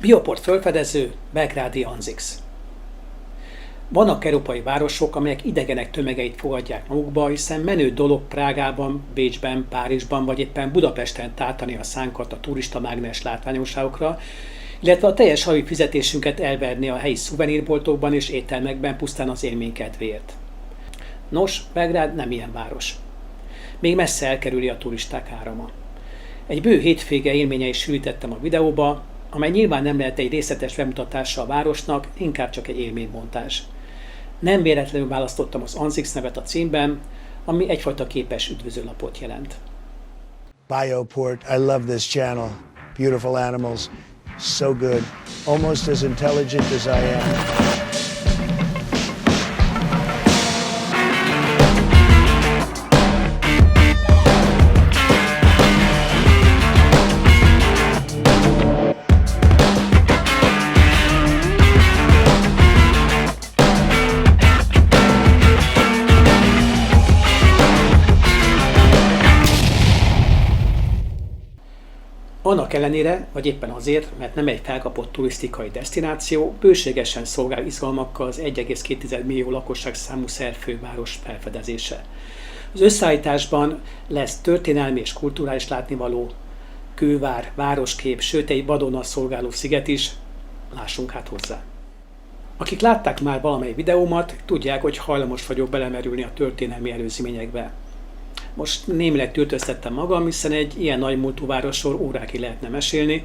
Bioport felfedező, belgrádi Anzix. Vannak európai városok, amelyek idegenek tömegeit fogadják magukba, hiszen menő dolog Prágában, Bécsben, Párizsban vagy éppen Budapesten tártani a szánkat a turista mágnes látványosságokra, illetve a teljes havi fizetésünket elverni a helyi szuvenírboltokban és éttermekben pusztán az élmény kedvéért. Nos, Belgrád nem ilyen város. Még messze elkerüli a turisták árama. Egy bő hétvége élménye is sűrítettem a videóba, amely nyilván nem lehet egy részletes bemutatása a városnak, inkább csak egy élménybontás. Nem véletlenül választottam az Anzix nevet a címben, ami egyfajta képes üdvözőlapot jelent. Bioport, I love this channel. Beautiful animals, so good. Almost as intelligent as I am. Annak ellenére, vagy éppen azért, mert nem egy felkapott turisztikai desztináció, bőségesen szolgál izgalmakkal az 1,2 millió lakosság számú szerb főváros felfedezése. Az összeállításban lesz történelmi és kulturális látnivaló, kővár, városkép, sőt egy vadonnal szolgáló sziget is, lássunk hát hozzá. Akik látták már valamely videómat, tudják, hogy hajlamos vagyok belemerülni a történelmi előzményekbe. Most némileg töltöztettem magam, hiszen egy ilyen nagy múltú városról órákig lehetne mesélni,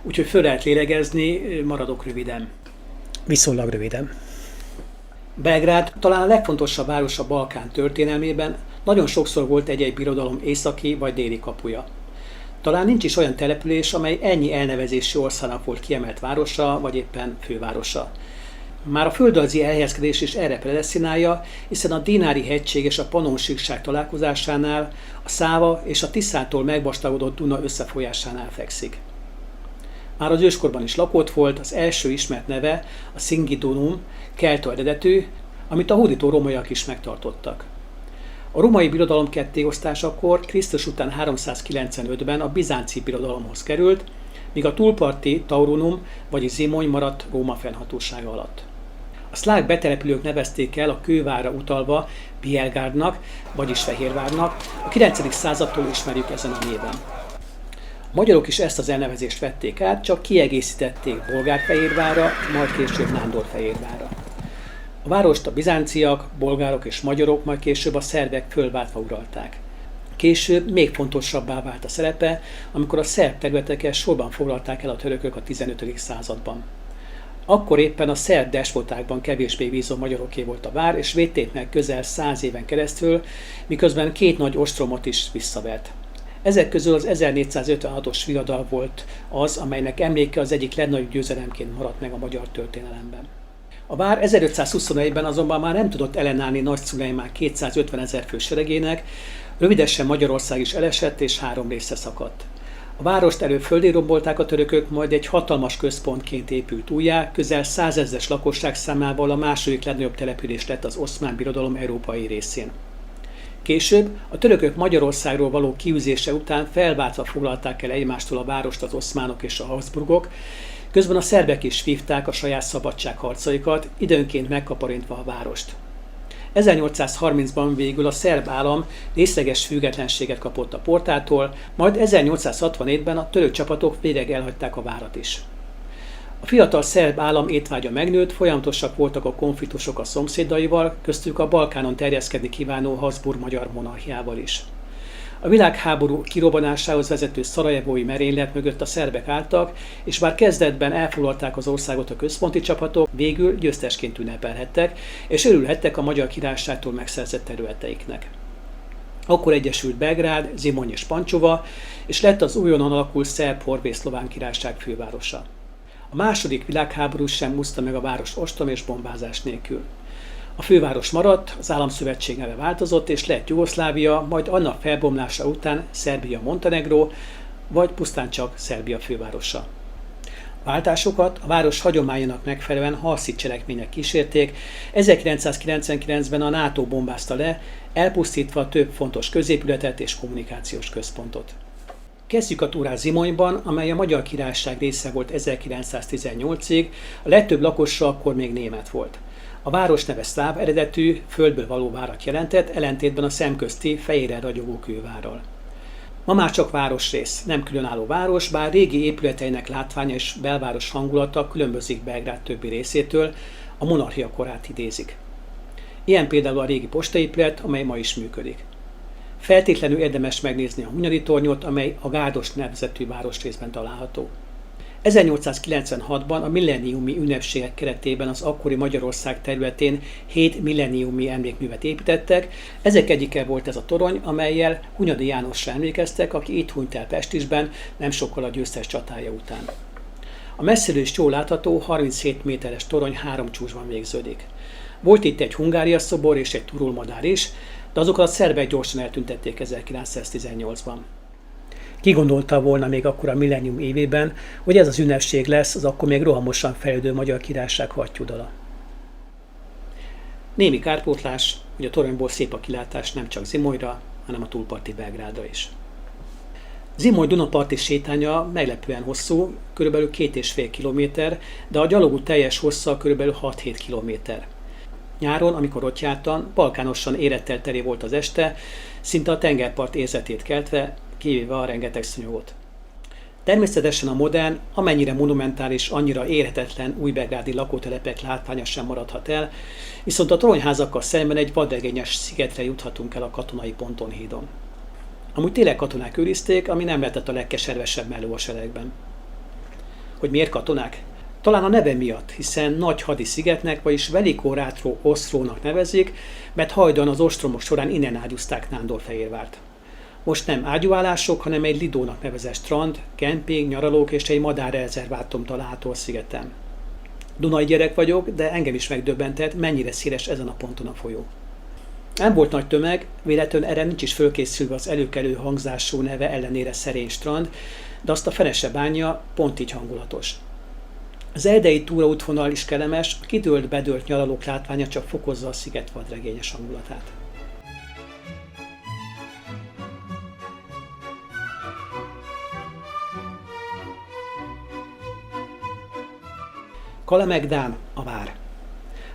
úgyhogy föl lehet lélegezni, maradok röviden. Viszonylag röviden. Belgrád talán a legfontosabb város a Balkán történelmében, nagyon sokszor volt egy birodalom északi vagy déli kapuja. Talán nincs is olyan település, amely ennyi elnevezési országnak volt kiemelt városa, vagy éppen fővárosa. Már a földrajzi elhelyezkedés is erre predesztinálja, hiszen a Dinári-hegység és a Pannon-síkság találkozásánál, a Száva és a Tiszától megvastagodott Duna összefolyásánál fekszik. Már az őskorban is lakott volt, az első ismert neve, a Szingidunum, kelta eredetű, amit a hódító rómaiak is megtartottak. A római birodalom kettéosztásakor Krisztus után 395-ben a bizánci birodalomhoz került, míg a túlparti Taurunum, vagyis Zimony maradt Róma fennhatósága alatt. A szláv betelepülők nevezték el a kővárra utalva Bielgárdnak, vagyis Fehérvárnak, a 9. századtól ismerjük ezen a néven. A magyarok is ezt az elnevezést vették át, csak kiegészítették Bolgárfehérvárra, majd később Nándorfehérvárra. A várost a bizánciak, bolgárok és magyarok, majd később a szerbek fölváltva uralták. Később még fontosabbá vált a szerepe, amikor a szerb területeket sorban foglalták el a törökök a 15. században. Akkor éppen a szerb despotákban kevésbé bízó magyaroké volt a vár, és védték meg közel 100 éven keresztül, miközben két nagy ostromot is visszavert. Ezek közül az 1456-os viadal volt az, amelynek emléke az egyik legnagyobb győzelemként maradt meg a magyar történelemben. A vár 1521-ben azonban már nem tudott ellenállni Nagy Szulejmán 250 000 fős seregének, rövidesen Magyarország is elesett és 3 részre szakadt. A várost előbb földé rombolták a törökök, majd egy hatalmas központként épült újjá, közel 100 000-es lakosság számával a második legnagyobb település lett az Oszmán Birodalom európai részén. Később a törökök Magyarországról való kiűzése után felváltva foglalták el egymástól a várost az oszmánok és a Habsburgok, közben a szerbek is vívták a saját szabadságharcaikat, időnként megkaparintva a várost. 1830-ban végül a szerb állam részleges függetlenséget kapott a portától, majd 1864-ben a török csapatok végleg elhagyták a várat is. A fiatal szerb állam étvágya megnőtt, folyamatosak voltak a konfliktusok a szomszédaival, köztük a Balkánon terjeszkedni kívánó Habsburg-magyar monarchiával is. A világháború kirobbanásához vezető szarajevói merénylet mögött a szerbek álltak, és bár kezdetben elfoglalták az országot a központi csapatok, végül győztesként ünnepelhettek, és örülhettek a Magyar Királyságtól megszerzett területeiknek. Akkor egyesült Belgrád, Zimony és Pancsova, és lett az újonnan alakult szerb-horvét-szlován királyság fővárosa. A második világháború sem úszta meg a város ostrom és bombázás nélkül. A főváros maradt, az államszövetség neve változott, és lett Jugoszlávia, majd annak felbomlása után Szerbia-Montenegró, vagy pusztán csak Szerbia fővárosa. A váltásokat a város hagyományának megfelelően harci cselekmények kísérték, 1999-ben a NATO bombázta le, elpusztítva több fontos középületet és kommunikációs központot. Kezdjük a túrát Zimonyban, amely a Magyar Királyság része volt 1918-ig, a legtöbb lakosa akkor még német volt. A város neve szláv eredetű, földből való várat jelentett, ellentétben a szemközti, fejére ragyogó kővárral. Ma már csak városrész, nem különálló város, bár régi épületeinek látványa és belváros hangulata különbözik Belgrád többi részétől, a monarchia korát idézik. Ilyen például a régi postaépület, amely ma is működik. Feltétlenül érdemes megnézni a Hunyadi tornyot, amely a Gárdos nevezetű városrészben található. 1896-ban a milleniumi ünnepségek keretében az akkori Magyarország területén 7 milleniumi emlékművet építettek, ezek egyike volt ez a torony, amellyel Hunyadi Jánosra emlékeztek, aki itt hunyt el Pestisben nem sokkal a győztes csatája után. A messziről is jól látható 37 méteres torony 3 csúcsban végződik. Volt itt egy Hungária szobor és egy turulmadár is, de azokat a szerbek gyorsan eltüntették 1918-ban. Ki gondolta volna még akkor a millennium évében, hogy ez az ünnepség lesz az akkor még rohamosan fejlődő Magyar Királyság hattyúdala. Némi kárpótlás, hogy a toronyból szép a kilátás nem csak Zimonyra, hanem a túlparti Belgrádra is. Zimony Dunaparti sétánya meglepően hosszú, kb. 2,5 km, de a gyalogút teljes hossza kb. 6-7 km. Nyáron, amikor ott jártam, balkánosan érettel teli volt az este, szinte a tengerpart érzetét keltve, kivéve a rengeteg szúnyogot. Természetesen a modern, amennyire monumentális, annyira érhetetlen újbelgrádi lakótelepek látványa sem maradhat el, viszont a toronyházakkal szemben egy vadregényes szigetre juthatunk el a Katonai Ponton hídon. Amúgy tényleg katonák őrizték, ami nem lehetett a legkeservesebb melló a seregben. Hogy miért katonák? Talán a neve miatt, hiszen nagy hadiszigetnek, vagyis Veliko Rátro Osztrónak nevezik, mert hajdan az ostromok során innen ágyúzták Nándorfehérvárt. Most nem ágyúállások, hanem egy Lidónak nevezett strand, kemping, nyaralók és egy madárrezervátum található a szigeten. Dunai gyerek vagyok, de engem is megdöbbentett, mennyire széles ezen a ponton a folyó. Nem volt nagy tömeg, véletlenül erre nincs is fölkészülve az előkelő hangzású neve ellenére szerény strand, de azt a fene se bánja, pont így hangulatos. Az erdei túraútvonal is kellemes, a kidőlt-bedőlt nyaralók látványa csak fokozza a sziget vadregényes hangulatát. Kalemegdán, a vár.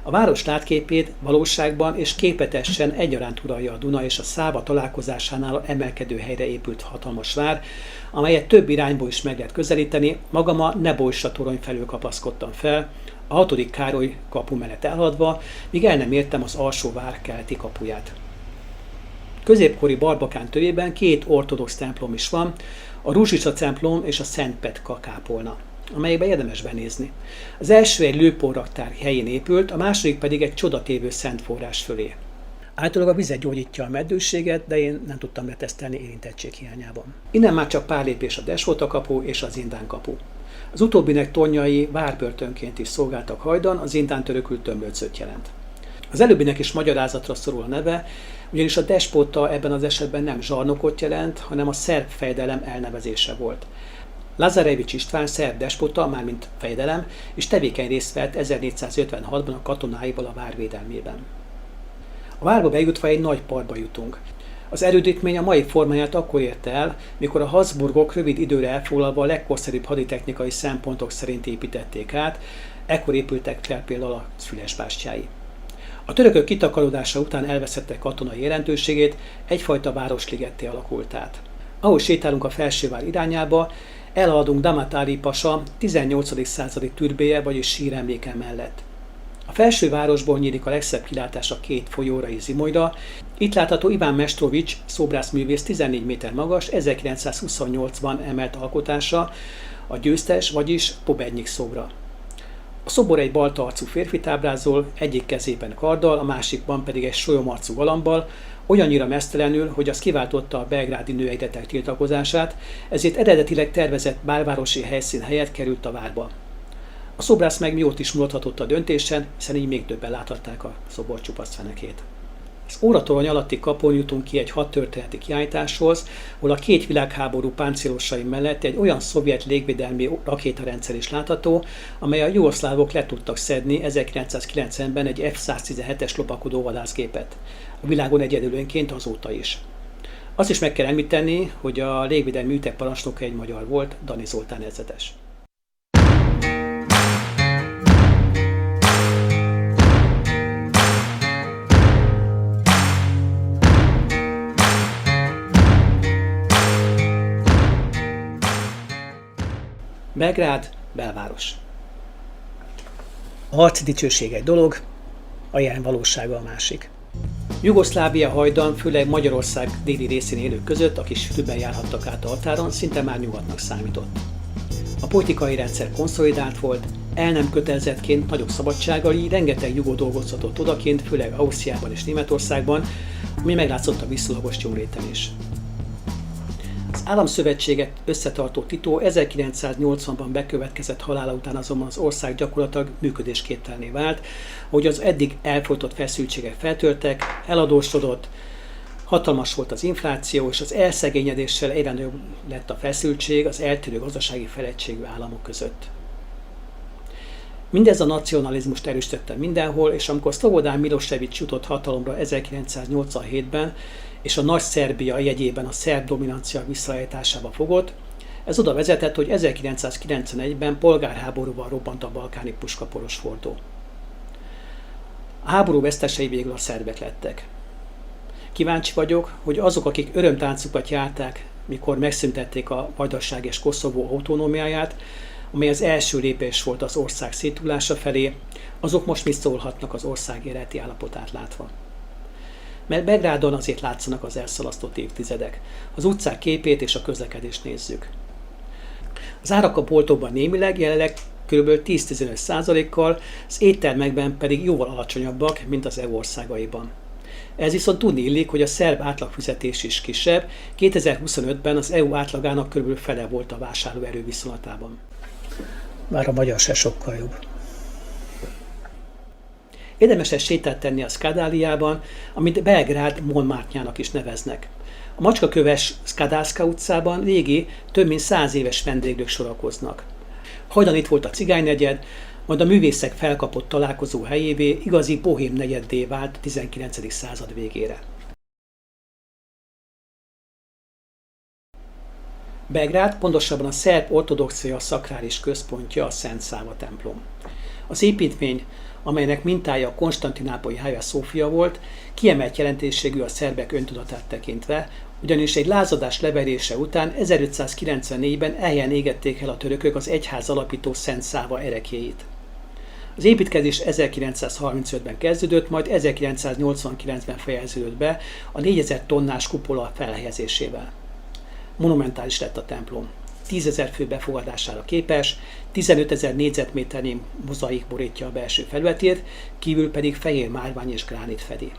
A város látképét valóságban és képletesen egyaránt uralja a Duna és a Száva találkozásánál emelkedő helyre épült hatalmas vár, amelyet több irányból is meg lehet közelíteni, magam a Nebojsa torony felől kapaszkodtam fel, a 6. Károly kapu mellett elhaladva, míg el nem értem az alsó vár keleti kapuját. Középkori Barbakán tövében 2 ortodox templom is van, a Ruzsica templom és a Szent Petka kápolna, amelyekbe érdemes benézni. Az első egy lőporraktár helyén épült, a második pedig egy csodatévő szent forrás fölé. Általában a vizet gyógyítja a meddőséget, de én nem tudtam letesztelni érintettség hiányában. Innen már csak pár lépés a Desvota kapu és az Zindán kapu. Az utóbbinek tornyai várbörtönként is szolgáltak hajdan, az Zindán törökült tömbölcöt jelent. Az előbbinek is magyarázatra szorul a neve, ugyanis a despota ebben az esetben nem zsarnokot jelent, hanem a szerb fejedelem elnevezése volt. Lazarevics István szerb despota, mármint fejedelem, és tevékeny részt vett 1456-ban a katonáival a vár védelmében. A várba bejutva egy nagy parkba jutunk. Az erődítmény a mai formáját akkor érte el, mikor a Habsburgok rövid időre elfoglalva a legkorszerűbb haditechnikai szempontok szerint építették át, ekkor épültek fel például a Fülesbástyái. A törökök kitakarodása után elveszette katonai jelentőségét, egyfajta városligetté alakult át. Ahogy sétálunk a Felsővár irányába, elhaladunk Damat Ali pasa 18. századi türbéje, vagyis síremléke mellett. A felsővárosból nyílik a legszebb kilátás a 2 folyóra és Zimonyra. Itt látható Iván Mestrovics, szobrászművész 14 méter magas, 1928-ban emelt alkotása, a győztes, vagyis Pobednyik szobra. A szobor egy balta arcú férfit ábrázol, egyik kezében karddal, a másikban pedig egy solyomarcú galambal, olyannyira meztelenül, hogy az kiváltotta a belgrádi nőegyetek tiltakozását, ezért eredetileg tervezett belvárosi helyszín helyett került a várba. A szobrász meg jót is mulathatott a döntésen, hiszen így még többen láthatták a szobor csupasz fenekét. Az óratorony alatti kapun jutunk ki egy hadtörténeti kiállításhoz, ahol a 2 világháború páncélosai mellett egy olyan szovjet légvédelmi rakétarendszer is látható, amely a jugoszlávok le tudtak szedni 1990-ben egy F-117-es lopakodó vadászgépet. A világon egyedülönként azóta is. Azt is meg kell említeni, hogy a légvédelmi műtek parancsnoka egy magyar volt, Dani Zoltán ezredes. Belgrád, belváros. A harci dicsőség egy dolog, a jelen valósága a másik. Jugoszlávia hajdan, főleg Magyarország déli részén élők között, akik sűrűbben járhattak át a határon, szinte már nyugatnak számított. A politikai rendszer konszolidált volt, el nem kötelezettként nagyobb szabadsággal, így rengeteg jugó dolgozhatott odakint, főleg Ausztriában és Németországban, ami meglátszott a viszonylagos jóléten is. Az államszövetséget összetartó Tito 1980-ban bekövetkezett halála után azonban az ország gyakorlatilag működésképtelenné vált, hogy az eddig elfolytott feszültségek feltörtek, eladósodott, hatalmas volt az infláció, és az elszegényedéssel egyre nagyobb lett a feszültség az eltérő gazdasági fejlettségű államok között. Mindez a nacionalizmust erősítette mindenhol, és amikor Szlobodan Milosevic jutott hatalomra 1987-ben, és a Nagy Szerbia jegyében a szerb dominancia visszaállításába fogott, ez oda vezetett, hogy 1991-ben polgárháborúval robbant a balkáni puskaporos fordó. A háború vesztesei végül a szerbek lettek. Kíváncsi vagyok, hogy azok, akik örömtáncukat járták, mikor megszüntették a Vajdaság és Koszovó autonómiáját, amely az első lépés volt az ország széthulása felé, azok most mit szólhatnak az ország jelenlegi állapotát látva. Mert Belgrádon azért látszanak az elszalasztott évtizedek. Az utcák képét és a közlekedést nézzük. Az árak a boltokban némileg, jelenleg kb. 10-15%-kal, az éttermekben pedig jóval alacsonyabbak, mint az EU országaiban. Ez viszont tudni illik, hogy a szerb átlagfizetés is kisebb, 2025-ben az EU átlagának kb. Fele volt a vásárlóerő viszonylatában. Már a magyar se sokkal jobb. Érdemes sétát tenni a Skadáliában, amit Belgrád Montmartre-jának is neveznek. A macskaköves Skadászka utcában régi, több mint 100 éves vendéglők sorakoznak. Hajdan itt volt a cigánynegyed, majd a művészek felkapott találkozó helyévé igazi bohém negyeddé vált a 19. század végére. Belgrád pontosabban a szerb ortodoxia szakrális központja a Szent Száva templom. Az építmény, amelynek mintája a konstantinápolyi Hagia Sophia volt, kiemelt jelentőségű a szerbek öntudatát tekintve, ugyanis egy lázadás leverése után 1594-ben eljen égették el a törökök az egyház alapító Szent Száva ereklyéit. Az építkezés 1935-ben kezdődött, majd 1989-ben fejeződött be a 4000 tonnás kupola felhelyezésével. Monumentális lett a templom. 10 000 fő befogadására képes, 15 000 négyzetméternyi mozaik borítja a belső felületét, kívül pedig fehér márvány és gránit fedi.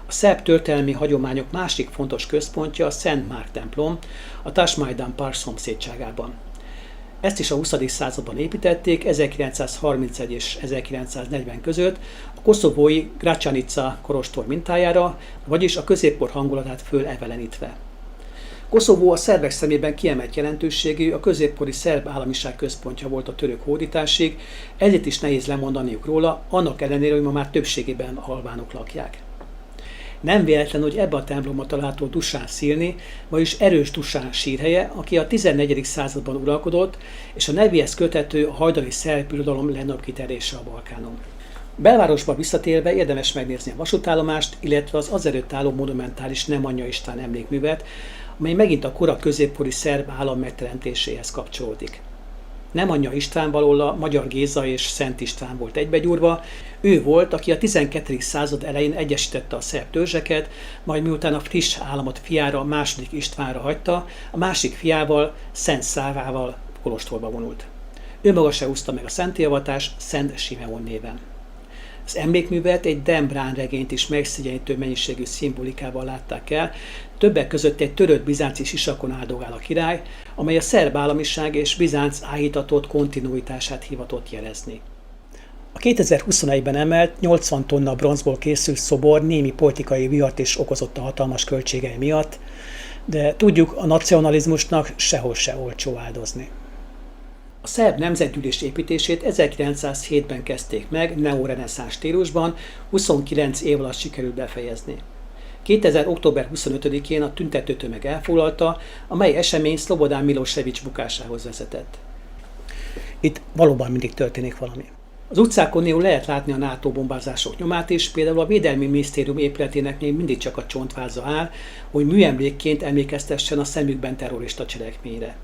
A szerb történelmi hagyományok másik fontos központja a Szent Márk templom, a Tasmajdan Park szomszédságában. Ezt is a 20. században építették, 1931 és 1940 között a koszovói Gračanica kolostor mintájára, vagyis a középkor hangulatát fölevelenítve. Koszovó a szerbek szemében kiemelt jelentőségű, a középkori szerb államiság központja volt a török hódításig, ezért is nehéz lemondaniuk róla, annak ellenére, hogy ma már többségében albánok lakják. Nem véletlen, hogy ebbe a templomba található Dusán Szilni, vagyis erős Dusán sírhelye, aki a 14. században uralkodott, és a nevéhez köthető a hajdani szerb birodalom legnagyobb kiterjedése a Balkánon. Belvárosba visszatérve érdemes megnézni a vasútállomást, illetve az azelőtt álló monumentális Nemanja István emlékművet, amely megint a kora középkori szerb állam megteremtéséhez kapcsolódik. Nemanja István valóla Magyar Géza és Szent István volt egybegyúrva. Ő volt, aki a 12. század elején egyesítette a szerb törzseket, majd miután a friss államot fiára, második Istvánra hagyta, a másik fiával, Szent Szávával kolostorba vonult. Ő maga se úszta meg a szentélyavatás Szent Simeon néven. Az emlékművet egy Dan Brown regényt is megszégyenítő mennyiségű szimbolikával látták el, többek között egy törött bizánci sisakon áldogál a király, amely a szerb államiság és Bizánc áhítatott kontinuitását hivatott jelezni. A 2021-ben emelt 80 tonna bronzból készült szobor némi politikai vihart is okozott a hatalmas költségei miatt, de tudjuk, a nacionalizmusnak sehol se olcsó áldozni. A szerb nemzetgyűlés építését 1907-ben kezdték meg neoreneszánsz stílusban, 29 év alatt sikerült befejezni. 2000. október 25-én a tüntetőtömeg elfoglalta, amely esemény Szlobodán Milosevic bukásához vezetett. Itt valóban mindig történik valami. Az utcákon néhol lehet látni a NATO bombázások nyomát is, például a Védelmi Minisztérium épületének még mindig csak a csontváza áll, hogy műemlékként emlékeztessen a szemükben terrorista cselekményre.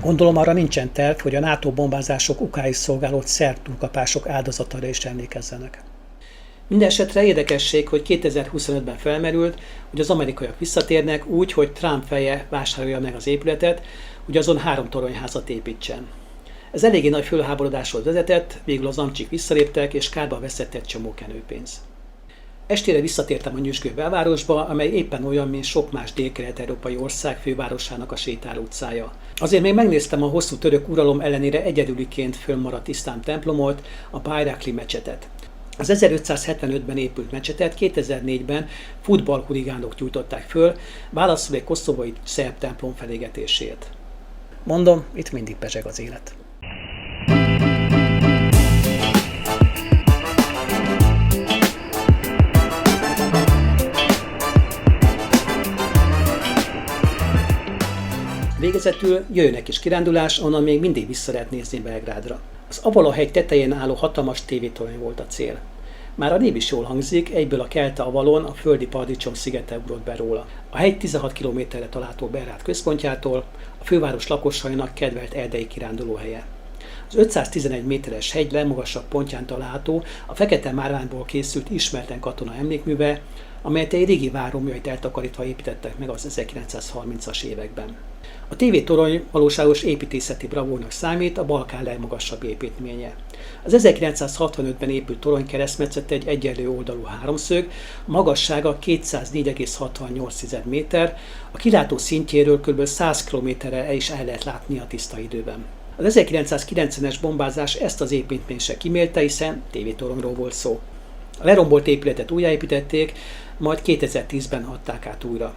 Gondolom arra nincsen terv, hogy a NATO bombázások ukáig szolgáló szerb túlkapások áldozataira is emlékezzenek. Mindenesetre érdekesség, hogy 2025-ben felmerült, hogy az amerikaiak visszatérnek úgy, hogy Trump feje vásárolja meg az épületet, hogy azon 3 toronyházat építsen. Ez eléggé nagy fölháborodáshoz vezetett, végül az amcsik visszaléptek, és kárba veszett egy csomó kenőpénz. Estére visszatértem a nyüzsgő belvárosba, amely éppen olyan, mint sok más dél-kelet-európai ország fővárosának a sétáló utcája. Azért még megnéztem a hosszú török uralom ellenére egyedüliként fönnmaradt iszlám templomot, a Bayrakli mecsetet. Az 1575-ben épült mecsetet 2004-ben futballhuligánok gyújtották föl, válaszul egy koszovói szerb templom felégetésért. Mondom, itt mindig pezseg az élet. Végezetül jöjjön egy kis kirándulás, onnan még mindig vissza lehet nézni Belgrádra. Az Avalon-hegy tetején álló hatalmas tévétorony volt a cél. Már a név is jól hangzik, egyből a kelte Avalon, a földi paradicsom szigete ugrott be róla. A hegy 16 kilométerre található Belgrád központjától, a főváros lakosainak kedvelt erdei kirándulóhelye. Az 511 méteres hegy legmagasabb pontján található a fekete márványból készült ismerten katona emlékműve, amelyet egy régi váromjait eltakarítva építettek meg az 1930-as években. A tévétorony valóságos építészeti bravúrnak számít, a Balkán legmagasabb építménye. Az 1965-ben épült toronykeresztmetszet egy egyenlő oldalú háromszög, magassága 204,68 méter, a kilátó szintjéről kb. 100 km-re is el lehet látni a tiszta időben. Az 1990-es bombázás ezt az építményt se kímélte, hiszen tévétoronyról volt szó. A lerombolt épületet újjáépítették, majd 2010-ben adták át újra.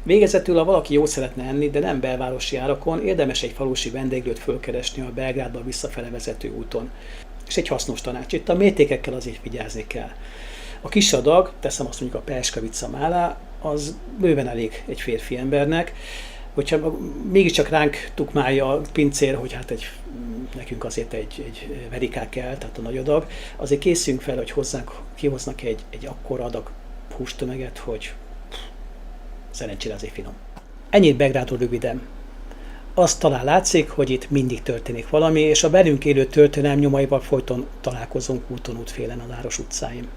Végezetül, ha valaki jót szeretne enni, de nem belvárosi árakon, érdemes egy falusi vendéglőt fölkeresni a Belgrádba visszafele vezető úton. És egy hasznos tanács, itt a mértékekkel azért vigyázni kell. A kis adag, teszem azt mondjuk a Perskavica málá, az bőven elég egy férfi embernek. Hogyha mégiscsak ránk tukmálja a pincér, hogy hát nekünk azért egy verikák kell, tehát a nagy adag, azért készüljünk fel, hogy kihoznak egy akkora adag hústömeget, hogy szerencsére azért finom. Ennyit Belgrádról röviden. Azt talán látszik, hogy itt mindig történik valami, és a belünk élő történelem nyomaival folyton találkozunk úton útfélen a város utcáin.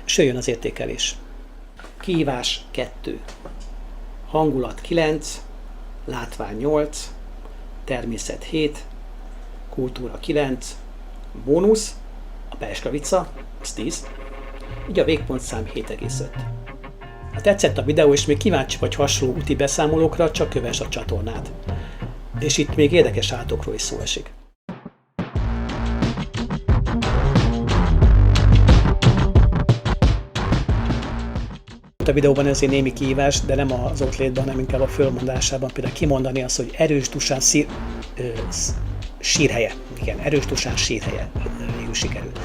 És jöjjön az értékelés. Kihívás 2. Hangulat 9, látvány 8, természet 7, kultúra 9, bónusz, a Perskavica, az 10, így a végpontszám 7,5. Ha tetszett a videó és még kíváncsi vagy hasonló úti beszámolókra, csak kövess a csatornát. És itt még érdekes állatokról is szó esik. A videóban azért némi kihívás, de nem az ott létben, hanem inkább a fölmondásában. Például kimondani azt, hogy erős Dusán sírhelye. Igen, erős Dusán sírhelye. Végül sikerült.